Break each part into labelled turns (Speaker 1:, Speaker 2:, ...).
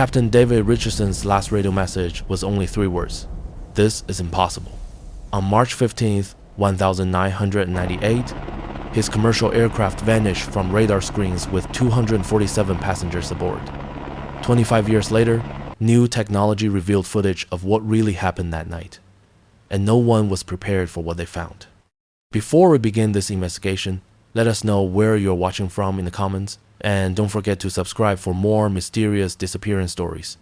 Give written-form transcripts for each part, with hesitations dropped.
Speaker 1: Captain David Richardson's last radio message was only 3 words: "This is impossible." On March 15th, 1998, his commercial aircraft vanished from radar screens with 247 passengers aboard. 25 years later, new technology revealed footage of what really happened that night, and no one was prepared for what they found. Before we begin this investigation, let us know where you're watching from in the comments, and don't forget to subscribe for more mysterious disappearance stories,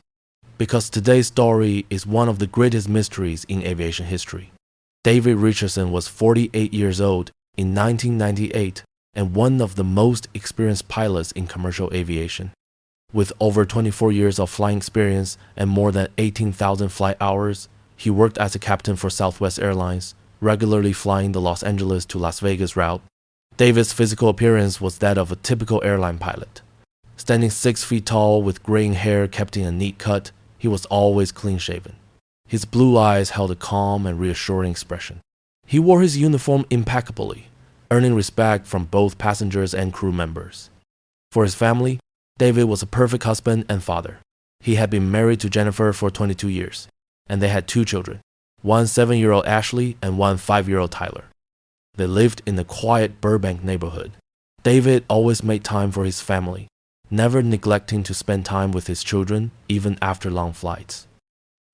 Speaker 1: because today's story is one of the greatest mysteries in aviation history. David Richardson was 48 years old in 1998 and one of the most experienced pilots in commercial aviation. With over 24 years of flying experience and more than 18,000 flight hours, he worked as a captain for Southwest Airlines, regularly flying the Los Angeles to Las Vegas route. David's physical appearance was that of a typical airline pilot. Standing 6 feet tall with graying hair kept in a neat cut, he was always clean-shaven. His blue eyes held a calm and reassuring expression. He wore his uniform impeccably, earning respect from both passengers and crew members. For his family, David was a perfect husband and father. He had been married to Jennifer for 22 years, and they had 2 children, one 7-year-old Ashley and one 5-year-old Tyler. They lived in the quiet Burbank neighborhood. David always made time for his family, never neglecting to spend time with his children even after long flights.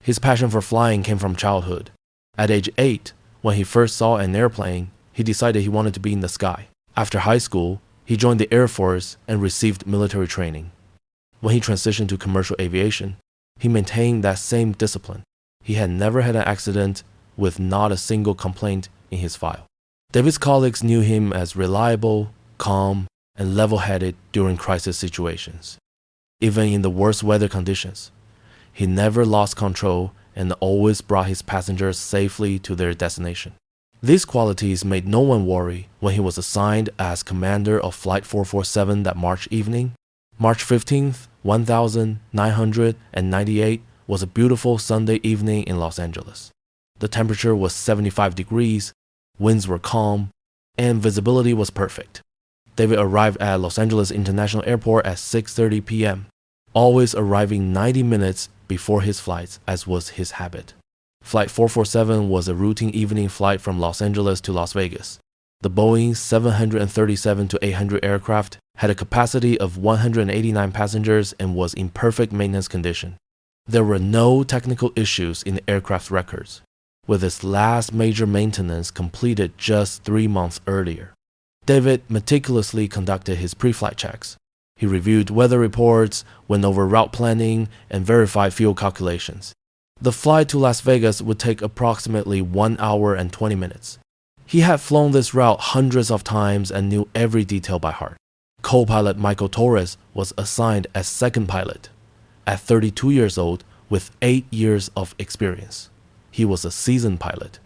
Speaker 1: His passion for flying came from childhood. At age 8, when he first saw an airplane, he decided he wanted to be in the sky. After high school, he joined the Air Force and received military training. When he transitioned to commercial aviation, he maintained that same discipline. He had never had an accident, with not a single complaint in his file. David's colleagues knew him as reliable, calm, and level-headed during crisis situations. Even in the worst weather conditions, he never lost control and always brought his passengers safely to their destination. These qualities made no one worry when he was assigned as commander of Flight 447 that March evening. March 15th, 1998 was a beautiful Sunday evening in Los Angeles. The temperature was 75 degrees, winds were calm, and visibility was perfect. David arrived at Los Angeles International Airport at 6:30 p.m., always arriving 90 minutes before his flights, as was his habit. Flight 447 was a routine evening flight from Los Angeles to Las Vegas. The Boeing 737-800 aircraft had a capacity of 189 passengers and was in perfect maintenance condition. There were no technical issues in the aircraft records, with its last major maintenance completed just 3 months earlier. David meticulously conducted his pre-flight checks. He reviewed weather reports, went over route planning, and verified fuel calculations. The flight to Las Vegas would take approximately 1 hour and 20 minutes. He had flown this route hundreds of times and knew every detail by heart. Co-pilot Michael Torres was assigned as second pilot. At 32 years old, with 8 years of experience, he was a seasoned pilot.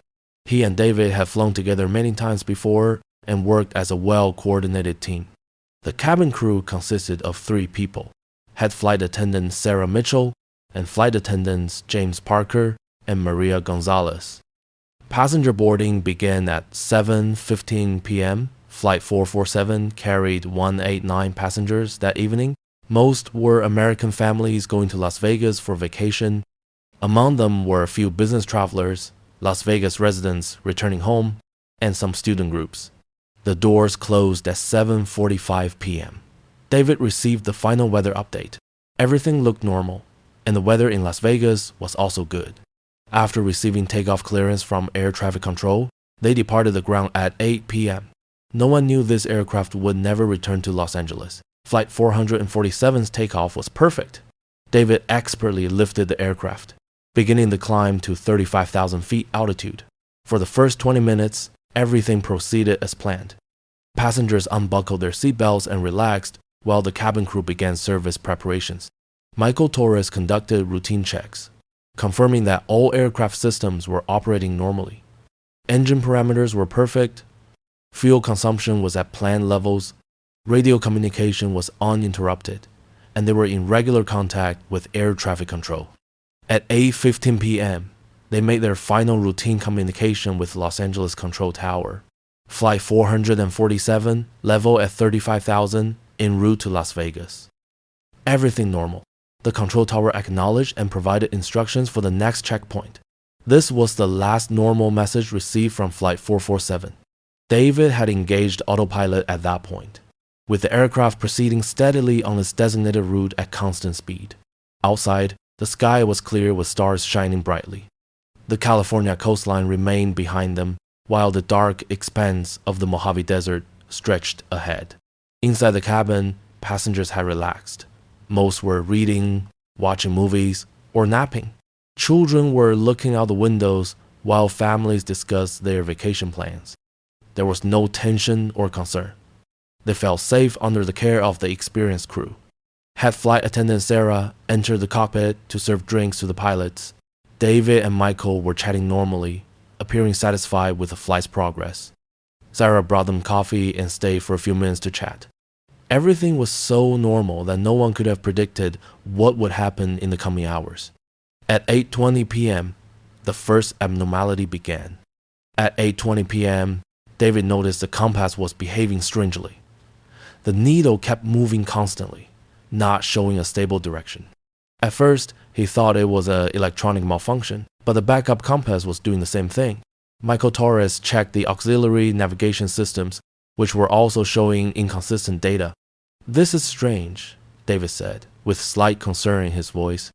Speaker 1: He and David had flown together many times before and worked as a well-coordinated team. The cabin crew consisted of 3 people: head flight attendant Sarah Mitchell and flight attendants James Parker and Maria Gonzalez. Passenger boarding began at 7:15 p.m. Flight 447 carried 189 passengers that evening. Most were American families going to Las Vegas for vacation. Among them were a few business travelers, Las Vegas residents returning home, and some student groups. The doors closed at 7:45 p.m. David received the final weather update. Everything looked normal, and the weather in Las Vegas was also good. After receiving takeoff clearance from air traffic control, they departed the ground at 8 p.m. No one knew this aircraft would never return to Los Angeles. Flight 447's takeoff was perfect. David expertly lifted the aircraft, beginning the climb to 35,000 feet altitude. For the first 20 minutes, everything proceeded as planned. Passengers unbuckled their seatbelts and relaxed while the cabin crew began service preparations. Michael Torres conducted routine checks, confirming that all aircraft systems were operating normally. Engine parameters were perfect, fuel consumption was at planned levels, radio communication was uninterrupted, and they were in regular contact with air traffic control. At 8:15 p.m., they made their final routine communication with Los Angeles Control Tower. Flight 447, level at 35,000, en route to Las Vegas. Everything normal. The control tower acknowledged and provided instructions for the next checkpoint. This was the last normal message received from Flight 447. David had engaged autopilot at that point, with the aircraft proceeding steadily on its designated route at constant speed. Outside, the sky was clear with stars shining brightly. The California coastline remained behind them, while the dark expanse of the Mojave Desert stretched ahead. Inside the cabin, passengers had relaxed. Most were reading, watching movies, or napping. Children were looking out the windows while families discussed their vacation plans. There was no tension or concern. They felt safe under the care of the experienced crew. Head flight attendant Sarah entered the cockpit to serve drinks to the pilots. David and Michael were chatting normally, appearing satisfied with the flight's progress. Sarah brought them coffee and stayed for a few minutes to chat. Everything was so normal that no one could have predicted what would happen in the coming hours. At 8:20 p.m., the first abnormality began. At 8:20 p.m., David noticed the compass was behaving strangely. The needle kept moving constantly, not showing a stable direction. At first, he thought it was an electronic malfunction, but the backup compass was doing the same thing. Michael Torres checked the auxiliary navigation systems, which were also showing inconsistent data. "This is strange," David said, with slight concern in his voice.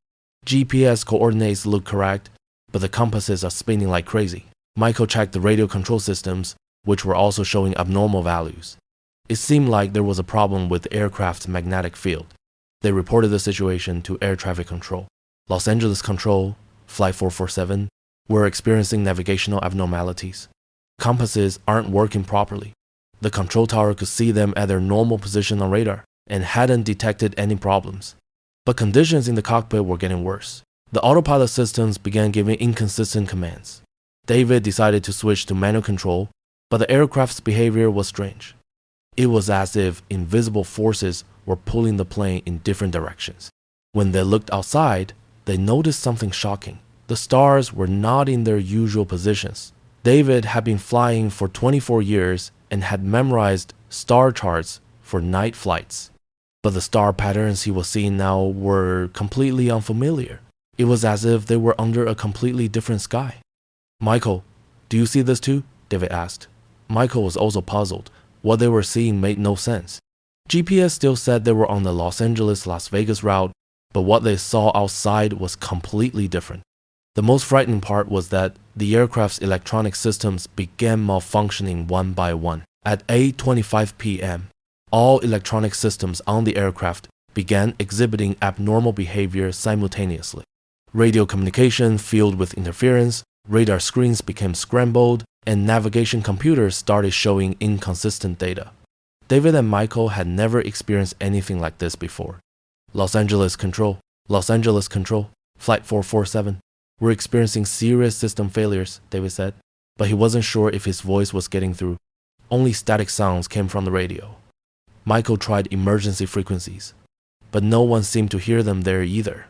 Speaker 1: "GPS coordinates look correct, but the compasses are spinning like crazy." Michael checked the radio control systems, which were also showing abnormal values. It seemed like there was a problem with the aircraft's magnetic field. They reported the situation to air traffic control. Los Angeles Control, Flight 447, were experiencing navigational abnormalities. Compasses aren't working properly. The control tower could see them at their normal position on radar and hadn't detected any problems. But conditions in the cockpit were getting worse. The autopilot systems began giving inconsistent commands. David decided to switch to manual control, but the aircraft's behavior was strange. It was as if invisible forces were pulling the plane in different directions. When they looked outside, they noticed something shocking. The stars were not in their usual positions. David had been flying for 24 years and had memorized star charts for night flights. But the star patterns he was seeing now were completely unfamiliar. It was as if they were under a completely different sky. "Michael, do you see this too?" David asked. Michael was also puzzled. What they were seeing made no sense. GPS still said they were on the Los Angeles-Las Vegas route, but what they saw outside was completely different. The most frightening part was that the aircraft's electronic systems began malfunctioning one by one. At 8:25 p.m., all electronic systems on the aircraft began exhibiting abnormal behavior simultaneously. Radio communication filled with interference, radar screens became scrambled, and navigation computers started showing inconsistent data. David and Michael had never experienced anything like this before. Los Angeles Control, Flight 447. "We're experiencing serious system failures," David said, but he wasn't sure if his voice was getting through. Only static sounds came from the radio. Michael tried emergency frequencies, but no one seemed to hear them there either.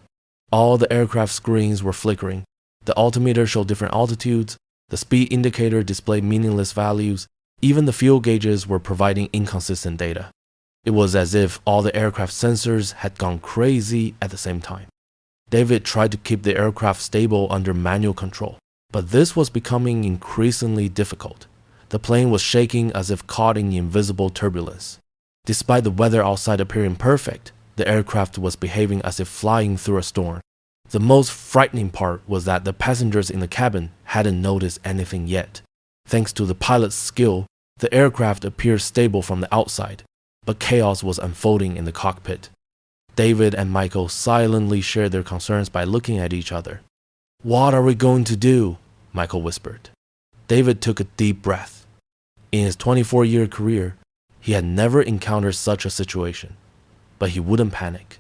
Speaker 1: All the aircraft screens were flickering. The altimeter showed different altitudes. The speed indicator displayed meaningless values. Even the fuel gauges were providing inconsistent data. It was as if all the aircraft sensors had gone crazy at the same time. David tried to keep the aircraft stable under manual control, but this was becoming increasingly difficult. The plane was shaking as if caught in invisible turbulence. Despite the weather outside appearing perfect, the aircraft was behaving as if flying through a storm. The most frightening part was that the passengers in the cabin hadn't noticed anything yet. Thanks to the pilot's skill, the aircraft appeared stable from the outside, but chaos was unfolding in the cockpit. David and Michael silently shared their concerns by looking at each other. "What are we going to do?" Michael whispered. David took a deep breath. In his 24-year career, he had never encountered such a situation, but he wouldn't panic.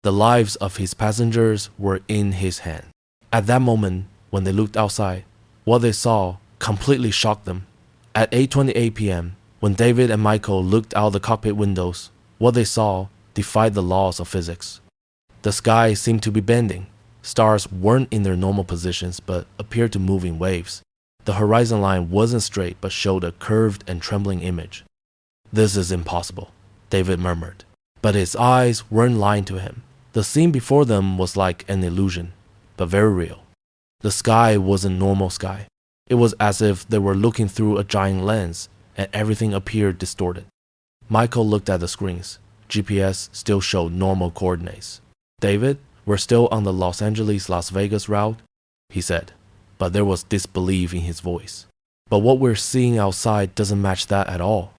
Speaker 1: The lives of his passengers were in his hand. At that moment, when they looked outside, what they saw completely shocked them. At 8:28 p.m., when David and Michael looked out the cockpit windows, what they saw defied the laws of physics. The sky seemed to be bending. Stars weren't in their normal positions but appeared to move in waves. The horizon line wasn't straight but showed a curved and trembling image. "This is impossible," David murmured. But his eyes weren't lying to him. The scene before them was like an illusion, but very real. The sky wasn't normal sky. It was as if they were looking through a giant lens, and everything appeared distorted. Michael looked at the screens. GPS still showed normal coordinates. David, we're still on the Los Angeles-Las Vegas route, he said, but there was disbelief in his voice. But what we're seeing outside doesn't match that at all.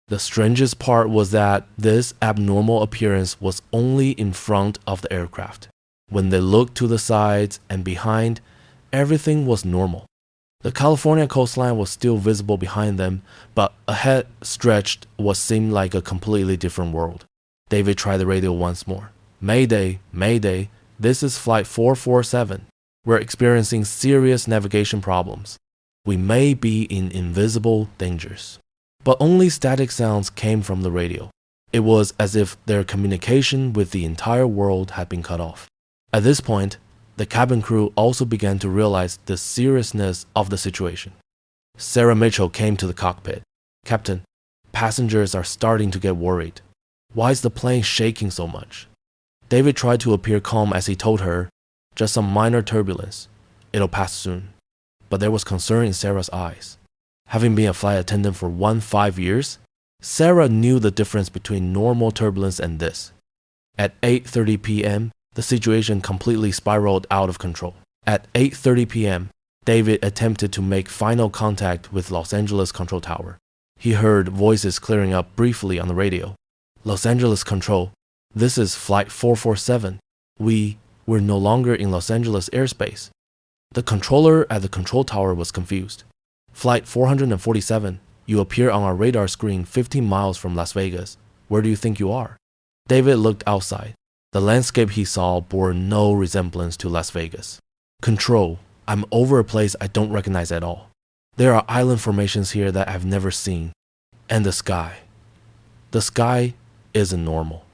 Speaker 1: The strangest part was that this abnormal appearance was only in front of the aircraft. When they looked to the sides and behind, everything was normal. The California coastline was still visible behind them, but ahead stretched what seemed like a completely different world. David tried the radio once more. Mayday, Mayday, this is Flight 447. We're experiencing serious navigation problems. We may be in invisible dangers. But only static sounds came from the radio. It was as if their communication with the entire world had been cut off. At this point, the cabin crew also began to realize the seriousness of the situation. Sarah Mitchell came to the cockpit. Captain, passengers are starting to get worried. Why is the plane shaking so much? David tried to appear calm as he told her, just some minor turbulence. It'll pass soon. But there was concern in Sarah's eyes. Having been a flight attendant for 15 years, Sarah knew the difference between normal turbulence and this. At 8:30 p.m., the situation completely spiraled out of control. At 8:30 p.m., David attempted to make final contact with Los Angeles Control Tower. He heard voices clearing up briefly on the radio. Los Angeles Control, this is Flight 447. We're no longer in Los Angeles airspace. The controller at the control tower was confused. Flight 447, you appear on our radar screen 15 miles from Las Vegas. Where do you think you are? David looked outside. The landscape he saw bore no resemblance to Las Vegas. Control, I'm over a place I don't recognize at all. There are island formations here that I've never seen. And the sky. The sky isn't normal.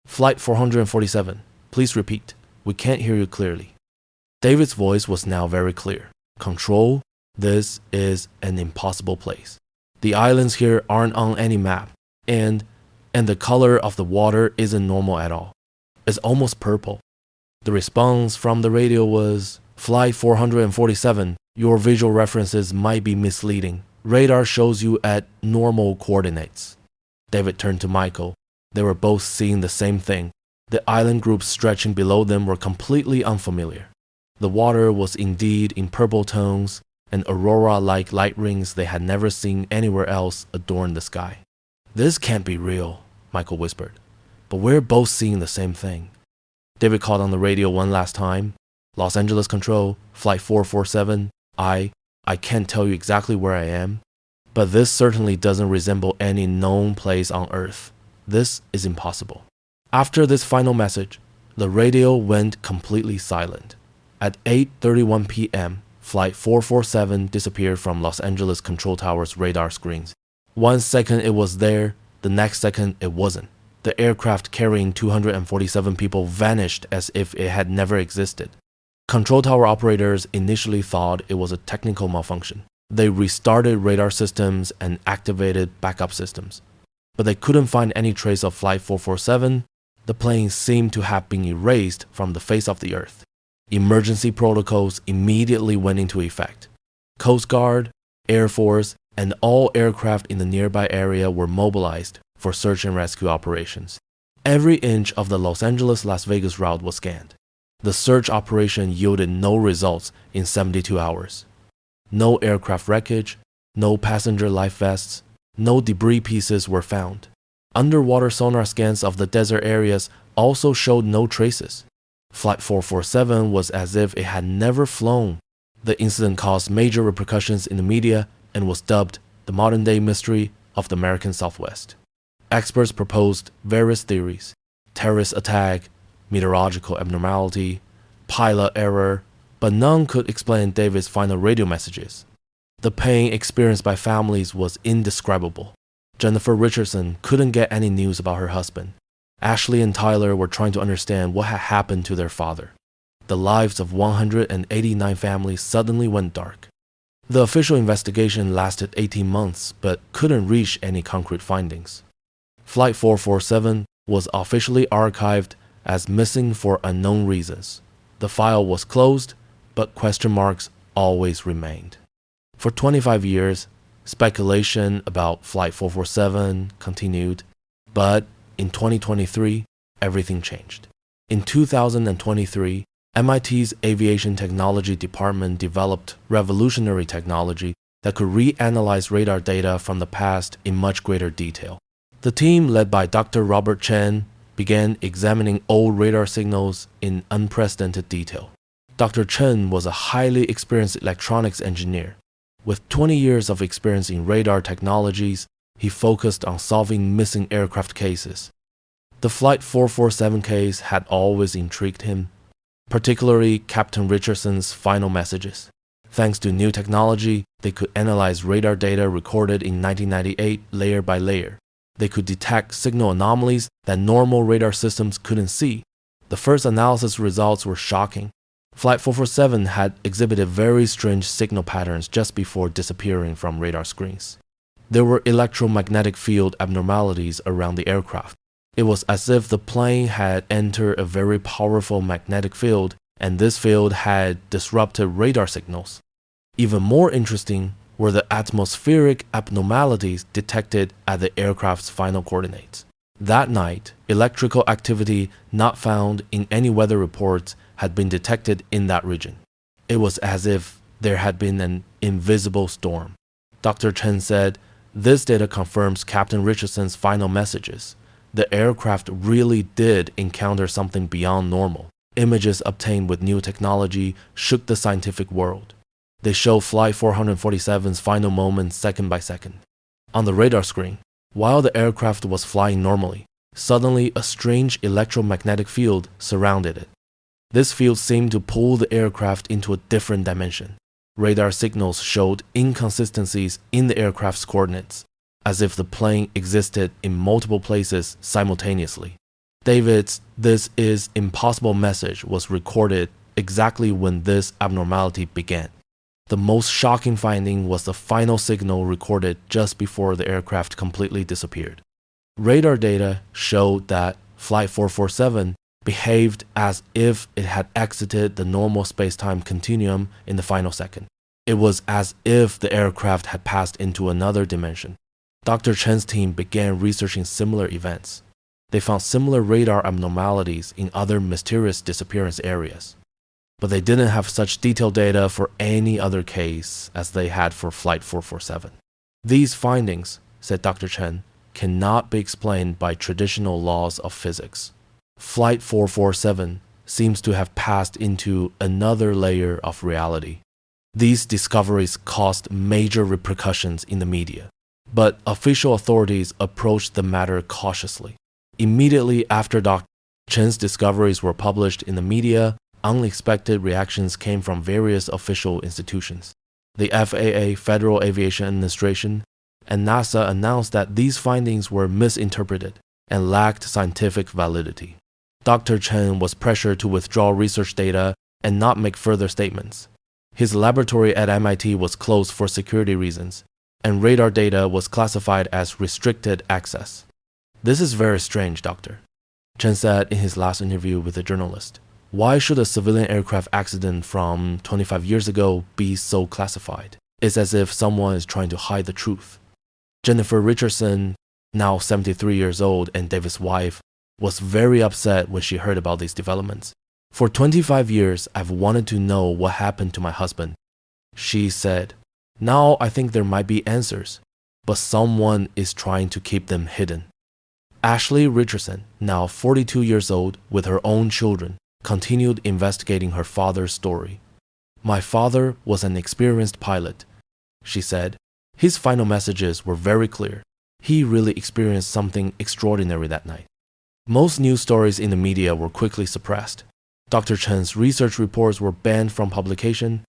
Speaker 1: Flight 447, please repeat. We can't hear you clearly. David's voice was now very clear. Control, this is an impossible place. The islands here aren't on any map, and the color of the water isn't normal at all. It's almost purple. The response from the radio was, Flight 447, your visual references might be misleading. Radar shows you at normal coordinates. David turned to Michael. They were both seeing the same thing. The island groups stretching below them were completely unfamiliar. The water was indeed in purple tones, and aurora-like light rings they had never seen anywhere else adorned the sky. This can't be real, Michael whispered. But we're both seeing the same thing. David called on the radio one last time. Los Angeles Control, Flight 447, I can't tell you exactly where I am, but this certainly doesn't resemble any known place on Earth. This is impossible. After this final message, the radio went completely silent. At 8:31 p.m., Flight 447 disappeared from Los Angeles Control Tower's radar screens. 1 second it was there, the next second it wasn't. The aircraft carrying 247 people vanished as if it had never existed. Control tower operators initially thought it was a technical malfunction. They restarted radar systems and activated backup systems. But they couldn't find any trace of Flight 447. The plane seemed to have been erased from the face of the Earth. Emergency protocols immediately went into effect. Coast Guard, Air Force, and all aircraft in the nearby area were mobilized for search and rescue operations. Every inch of the Los Angeles-Las Vegas route was scanned. The search operation yielded no results in 72 hours. No aircraft wreckage, no passenger life vests, no debris pieces were found. Underwater sonar scans of the desert areas also showed no traces. Flight 447 was as if it had never flown. The incident caused major repercussions in the media and was dubbed the modern-day mystery of the American Southwest. Experts proposed various theories: terrorist attack, meteorological abnormality, pilot error, but none could explain David's final radio messages. The pain experienced by families was indescribable. Jennifer Richardson couldn't get any news about her husband. Ashley and Tyler were trying to understand what had happened to their father. The lives of 189 families suddenly went dark. The official investigation lasted 18 months, but couldn't reach any concrete findings. Flight 447 was officially archived as missing for unknown reasons. The file was closed, but question marks always remained. For 25 years, speculation about Flight 447 continued, but in 2023, everything changed. In 2023, MIT's Aviation Technology Department developed revolutionary technology that could reanalyze radar data from the past in much greater detail. The team, led by Dr. Robert Chen, began examining old radar signals in unprecedented detail. Dr. Chen was a highly experienced electronics engineer. With 20 years of experience in radar technologies, he focused on solving missing aircraft cases. The Flight 447 case had always intrigued him, particularly Captain Richardson's final messages. Thanks to new technology, they could analyze radar data recorded in 1998 layer by layer. They could detect signal anomalies that normal radar systems couldn't see. The first analysis results were shocking. Flight 447 had exhibited very strange signal patterns just before disappearing from radar screens. There were electromagnetic field abnormalities around the aircraft. It was as if the plane had entered a very powerful magnetic field, and this field had disrupted radar signals. Even more interesting were the atmospheric abnormalities detected at the aircraft's final coordinates. That night, electrical activity not found in any weather reports had been detected in that region. It was as if there had been an invisible storm. Dr. Chen said, "This data confirms Captain Richardson's final messages. The aircraft really did encounter something beyond normal. Images obtained with new technology shook the scientific world. They show Flight 447's final moments second by second. On the radar screen, while the aircraft was flying normally, suddenly a strange electromagnetic field surrounded it. This field seemed to pull the aircraft into a different dimension. Radar signals showed inconsistencies in the aircraft's coordinates, as if the plane existed in multiple places simultaneously. David's 'This is impossible' message was recorded exactly when this abnormality began. The most shocking finding was the final signal recorded just before the aircraft completely disappeared. Radar data showed that Flight 447 behaved as if it had exited the normal space-time continuum in the final second. It was as if the aircraft had passed into another dimension. Dr. Chen's team began researching similar events. They found similar radar abnormalities in other mysterious disappearance areas. But they didn't have such detailed data for any other case as they had for Flight 447. These findings, said Dr. Chen, cannot be explained by traditional laws of physics. Flight 447 seems to have passed into another layer of reality. These discoveries caused major repercussions in the media, but official authorities approached the matter cautiously. Immediately after Dr. Chen's discoveries were published in the media, unexpected reactions came from various official institutions. The FAA, Federal Aviation Administration, and NASA announced that these findings were misinterpreted and lacked scientific validity. Dr. Chen was pressured to withdraw research data and not make further statements. His laboratory at MIT was closed for security reasons, and radar data was classified as restricted access. "This is very strange, Doctor," Chen said in his last interview with a journalist. "Why should a civilian aircraft accident from 25 years ago be so classified? It's as if someone is trying to hide the truth." Jennifer Richardson, now 73 years old and David's wife, was very upset when she heard about these developments. "For 25 years, I've wanted to know what happened to my husband," she said. "Now I think there might be answers, but someone is trying to keep them hidden." Ashley Richardson, now 42 years old with her own children, continued investigating her father's story. "My father was an experienced pilot," she said. "His final messages were very clear. He really experienced something extraordinary that night." Most news stories in the media were quickly suppressed. Dr. Chen's research reports were banned from publication.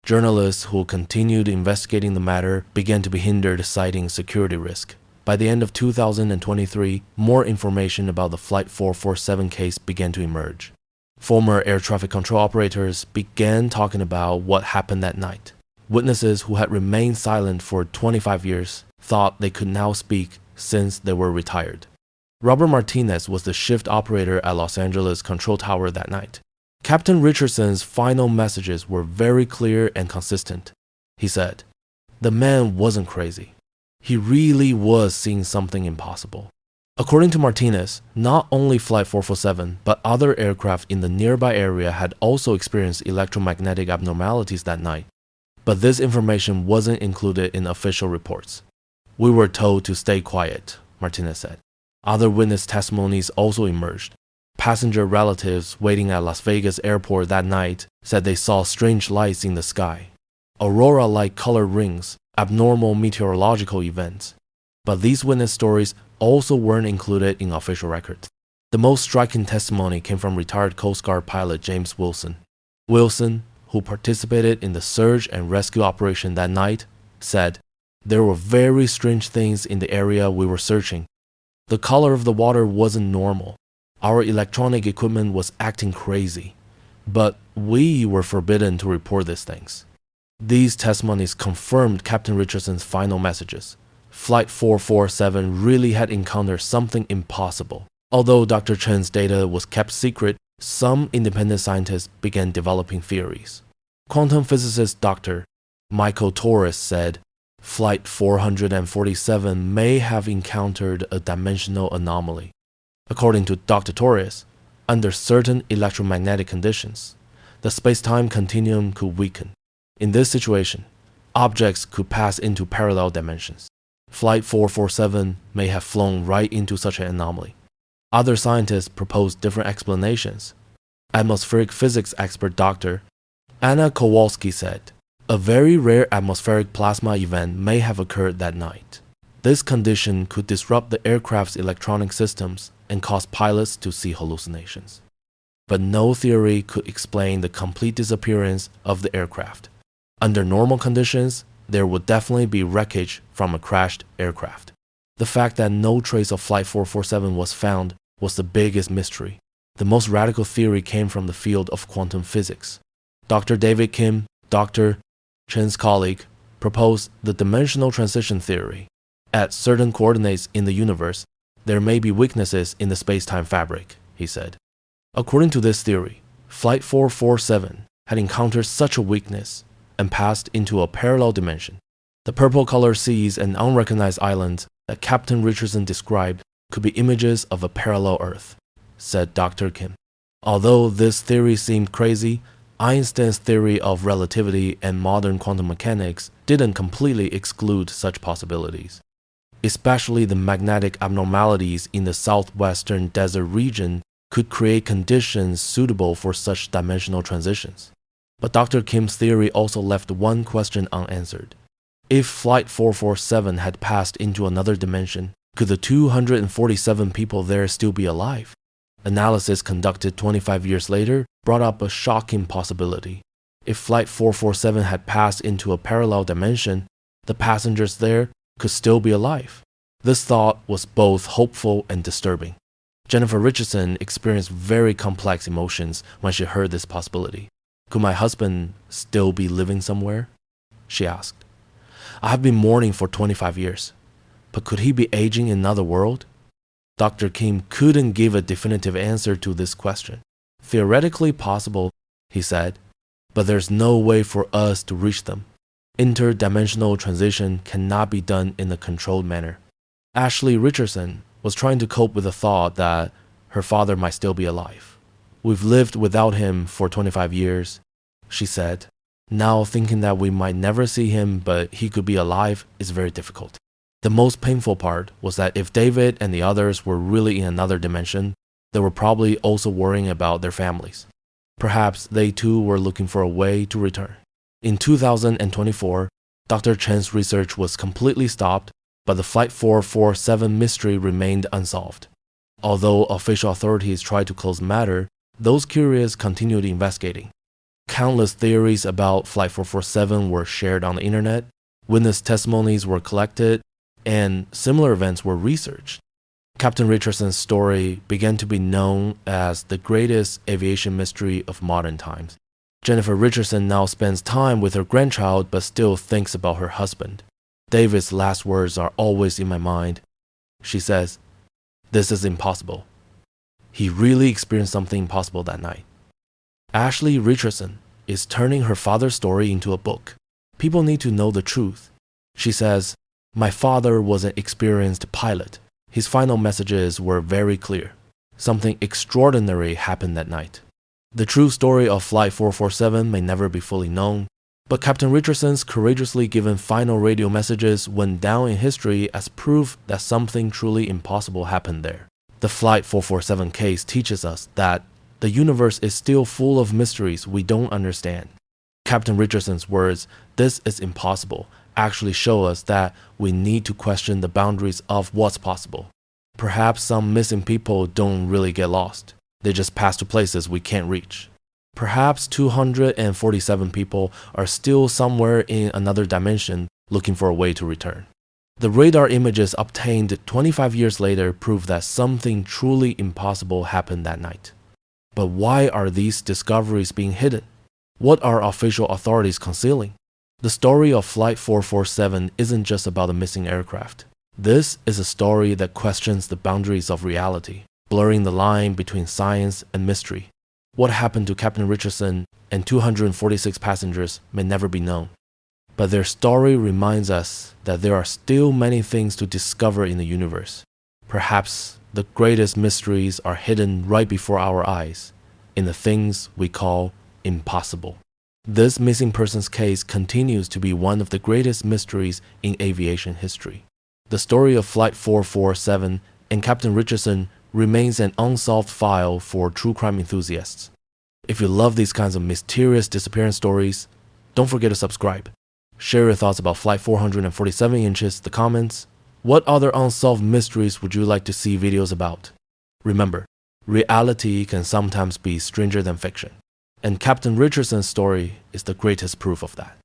Speaker 1: Journalists who continued investigating the matter began to be hindered, citing security risk. By the end of 2023, more information about the Flight 447 case began to emerge. Former air traffic control operators began talking about what happened that night. Witnesses who had remained silent for 25 years thought they could now speak since they were retired. Robert Martinez was the shift operator at Los Angeles Control Tower that night. Captain Richardson's final messages were very clear and consistent. He said, "The man wasn't crazy. He really was seeing something impossible." According to Martinez, not only Flight 447, but other aircraft in the nearby area had also experienced electromagnetic abnormalities that night, but this information wasn't included in official reports. "We were told to stay quiet," Martinez said. Other witness testimonies also emerged. Passenger relatives waiting at Las Vegas airport that night said they saw strange lights in the sky, aurora-like color rings, abnormal meteorological events. But these witness stories also weren't included in official records. The most striking testimony came from retired Coast Guard pilot James Wilson. Wilson, who participated in the search and rescue operation that night, said, "There were very strange things in the area we were searching. The color of the water wasn't normal. Our electronic equipment was acting crazy, but we were forbidden to report these things." These testimonies confirmed Captain Richardson's final messages. Flight 447 really had encountered something impossible. Although Dr. Chen's data was kept secret, some independent scientists began developing theories. Quantum physicist Dr. Michael Torres said, Flight 447 may have encountered a dimensional anomaly. According to Dr. Torres, under certain electromagnetic conditions, the space-time continuum could weaken. In this situation, objects could pass into parallel dimensions. Flight 447 may have flown right into such an anomaly. Other scientists proposed different explanations. Atmospheric physics expert Dr. Anna Kowalski said, "A very rare atmospheric plasma event may have occurred that night. This condition could disrupt the aircraft's electronic systems and cause pilots to see hallucinations." But no theory could explain the complete disappearance of the aircraft. Under normal conditions, there would definitely be wreckage from a crashed aircraft. The fact that no trace of Flight 447 was found was the biggest mystery. The most radical theory came from the field of quantum physics. Dr. David Kim, Dr. Chen's colleague, proposed the dimensional transition theory. At certain coordinates in the universe, there may be weaknesses in the space-time fabric, he said. According to this theory, Flight 447 had encountered such a weakness and passed into a parallel dimension. The purple-colored seas and unrecognized islands that Captain Richardson described could be images of a parallel Earth, said Dr. Kim. Although this theory seemed crazy, Einstein's theory of relativity and modern quantum mechanics didn't completely exclude such possibilities. Especially the magnetic abnormalities in the southwestern desert region could create conditions suitable for such dimensional transitions. But Dr. Kim's theory also left one question unanswered. If Flight 447 had passed into another dimension, could the 247 people there still be alive? Analysis conducted 25 years later brought up a shocking possibility. If Flight 447 had passed into a parallel dimension, the passengers there could still be alive. This thought was both hopeful and disturbing. Jennifer Richardson experienced very complex emotions when she heard this possibility. "Could my husband still be living somewhere?" she asked. "I have been mourning for 25 years, but could he be aging in another world?" Dr. Kim couldn't give a definitive answer to this question. "Theoretically possible," he said, "but there's no way for us to reach them. Interdimensional transition cannot be done in a controlled manner." Ashley Richardson was trying to cope with the thought that her father might still be alive. "We've lived without him for 25 years, she said. "Now thinking that we might never see him but he could be alive is very difficult." The most painful part was that if David and the others were really in another dimension, they were probably also worrying about their families. Perhaps they too were looking for a way to return. In 2024, Dr. Chen's research was completely stopped, but the Flight 447 mystery remained unsolved. Although official authorities tried to close the matter, those curious continued investigating. Countless theories about Flight 447 were shared on the internet, witness testimonies were collected, and similar events were researched. Captain Richardson's story began to be known as the greatest aviation mystery of modern times. Jennifer Richardson now spends time with her grandchild but still thinks about her husband. "David's last words are always in my mind," she says. This is impossible. He really experienced something impossible that night. Ashley Richardson is turning her father's story into a book. People need to know the truth. She says, "My father was an experienced pilot. His final messages were very clear. Something extraordinary happened that night." The true story of Flight 447 may never be fully known, but Captain Richardson's courageously given final radio messages went down in history as proof that something truly impossible happened there. The Flight 447 case teaches us that the universe is still full of mysteries we don't understand. Captain Richardson's words, "This is impossible," actually show us that we need to question the boundaries of what's possible. Perhaps some missing people don't really get lost. They just pass to places we can't reach. Perhaps 247 people are still somewhere in another dimension looking for a way to return. The radar images obtained 25 years later prove that something truly impossible happened that night. But why are these discoveries being hidden? What are official authorities concealing? The story of Flight 447 isn't just about a missing aircraft. This is a story that questions the boundaries of reality, blurring the line between science and mystery. What happened to Captain Richardson and 246 passengers may never be known. But their story reminds us that there are still many things to discover in the universe. Perhaps the greatest mysteries are hidden right before our eyes, in the things we call impossible. This missing persons case continues to be one of the greatest mysteries in aviation history. The story of Flight 447 and Captain Richardson remains an unsolved file for true crime enthusiasts. If you love these kinds of mysterious disappearance stories, don't forget to subscribe. Share your thoughts about Flight 447 in the comments. What other unsolved mysteries would you like to see videos about? Remember, reality can sometimes be stranger than fiction, and Captain Richardson's story is the greatest proof of that.